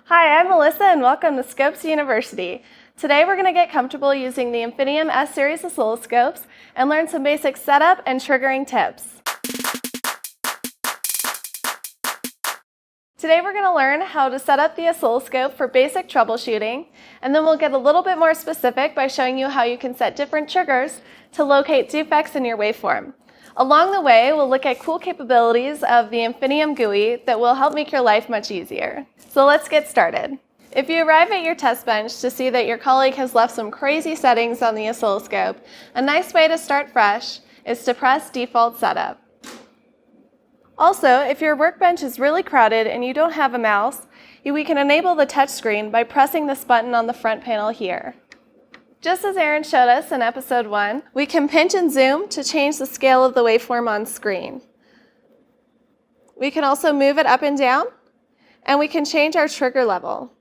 Hi, I'm Melissa and welcome to Scopes University. Today we're going to get comfortable using the Infiniium S-series oscilloscopes and learn some basic setup and triggering tips. Today we're going to learn how to set up the oscilloscope for basic troubleshooting, and then we'll get a little bit more specific by showing you how you can set different triggers to locate defects in your waveform. Along the way, we'll look at cool capabilities of the Infiniium GUI that will help make your life much easier. So let's get started. If you arrive at your test bench to see that your colleague has left some crazy settings on the oscilloscope, a nice way to start fresh is to press Default Setup. Also, if your workbench is really crowded and you don't have a mouse, we can enable the touchscreen by pressing this button on the front panel here. Just as Aaron showed us in episode 1, we can pinch and zoom to change the scale of the waveform on screen. We can also move it up and down, and we can change our trigger level.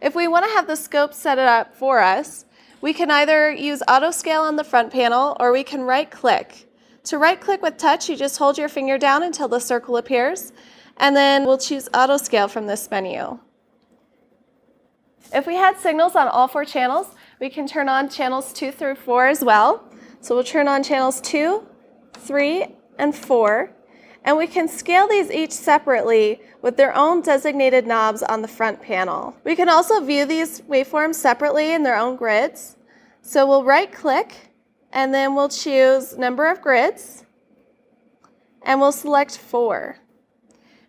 If we want to have the scope set it up for us, we can either use auto scale on the front panel or we can right click. To right click with touch, you just hold your finger down until the circle appears, and then we'll choose auto scale from this menu. If we had signals on all 4 channels, we can turn on channels 2 through 4 as well. So we'll turn on channels 2, 3, and 4, and we can scale these each separately with their own designated knobs on the front panel. We can also view these waveforms separately in their own grids. So we'll right click, and then we'll choose number of grids, and we'll select 4.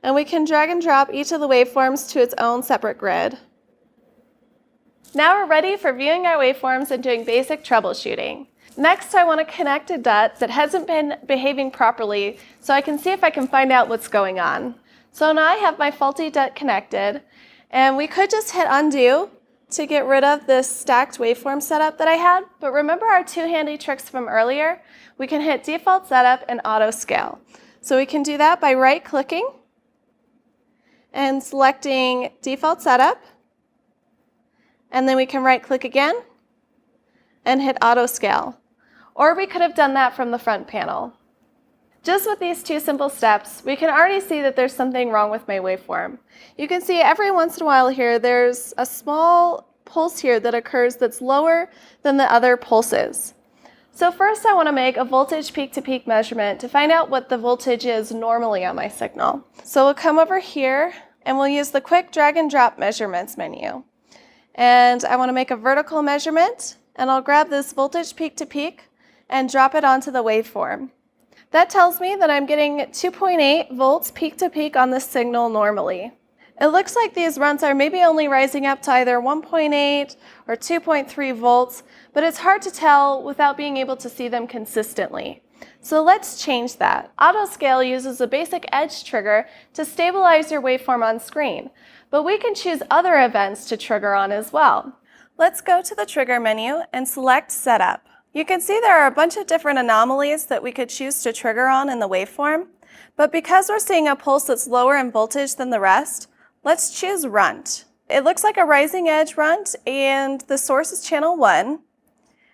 And we can drag and drop each of the waveforms to its own separate grid. Now we're ready for viewing our waveforms and doing basic troubleshooting. Next, I want to connect a DUT that hasn't been behaving properly so I can see if I can find out what's going on. So now I have my faulty DUT connected, and we could just hit undo to get rid of this stacked waveform setup that I had, but remember our 2 handy tricks from earlier? We can hit Default Setup and Auto Scale. So we can do that by right-clicking and selecting Default Setup, and then we can right-click again and hit Auto Scale. Or we could have done that from the front panel. Just with these 2 simple steps, we can already see that there's something wrong with my waveform. You can see every once in a while here, there's a small pulse here that occurs that's lower than the other pulses. So first I want to make a voltage peak-to-peak measurement to find out what the voltage is normally on my signal. So we'll come over here and we'll use the quick drag and drop measurements menu. And I want to make a vertical measurement, and I'll grab this voltage peak-to-peak and drop it onto the waveform. That tells me that I'm getting 2.8 volts peak-to-peak on this signal normally. It looks like these runts are maybe only rising up to either 1.8 or 2.3 volts, but it's hard to tell without being able to see them consistently. So let's change that. Auto scale uses a basic edge trigger to stabilize your waveform on screen, but we can choose other events to trigger on as well. Let's go to the trigger menu and select Setup. You can see there are a bunch of different anomalies that we could choose to trigger on in the waveform, but because we're seeing a pulse that's lower in voltage than the rest, let's choose Runt. It looks like a rising edge runt, and the source is channel 1,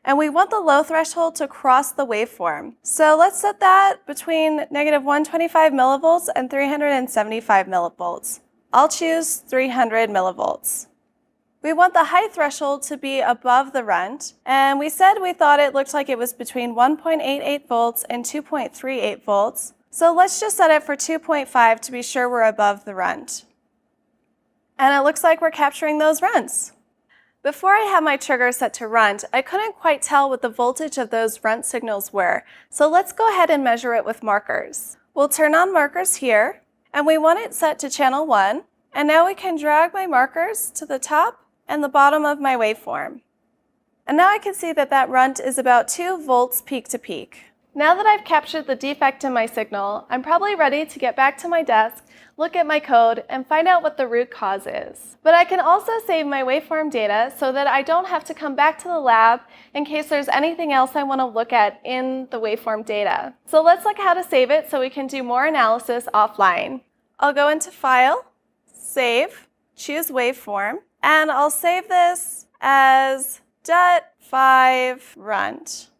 and we want the low threshold to cross the waveform. So let's set that between -125 millivolts and 375 millivolts. I'll choose 300 millivolts. We want the high threshold to be above the runt, and we said we thought it looked like it was between 1.88 volts and 2.38 volts, so let's just set it for 2.5 to be sure we're above the runt. And it looks like we're capturing those runts. Before I had my trigger set to runt, I couldn't quite tell what the voltage of those runt signals were, so let's go ahead and measure it with markers. We'll turn on markers here, and we want it set to channel 1, and now we can drag my markers to the top and the bottom of my waveform. And now I can see that that runt is about 2 volts peak-to-peak. Now that I've captured the defect in my signal, I'm probably ready to get back to my desk, look at my code, and find out what the root cause is. But I can also save my waveform data so that I don't have to come back to the lab in case there's anything else I want to look at in the waveform data. So let's look how to save it so we can do more analysis offline. I'll go into File, Save, choose Waveform, and I'll save this as .5 runt.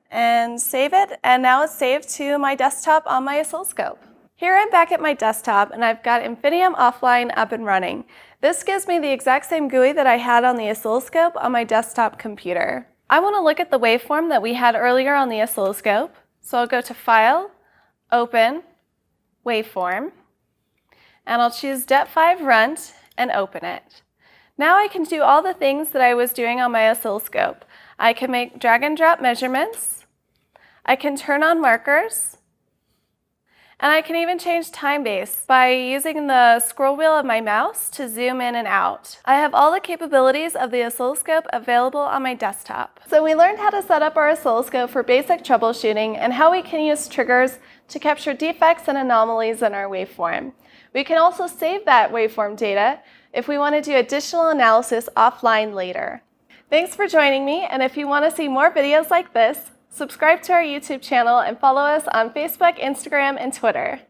And save it, and now it's saved to my desktop on my oscilloscope. Here I'm back at my desktop and I've got Infiniium offline up and running. This gives me the exact same GUI that I had on the oscilloscope on my desktop computer. I want to look at the waveform that we had earlier on the oscilloscope. So I'll go to File, Open, Waveform, and I'll choose Det5 Runt and open it. Now I can do all the things that I was doing on my oscilloscope. I can make drag and drop measurements, I can turn on markers, and I can even change time base by using the scroll wheel of my mouse to zoom in and out. I have all the capabilities of the oscilloscope available on my desktop. So we learned how to set up our oscilloscope for basic troubleshooting and how we can use triggers to capture defects and anomalies in our waveform. We can also save that waveform data if we want to do additional analysis offline later. Thanks for joining me, and if you want to see more videos like this, subscribe to our YouTube channel and follow us on Facebook, Instagram, and Twitter.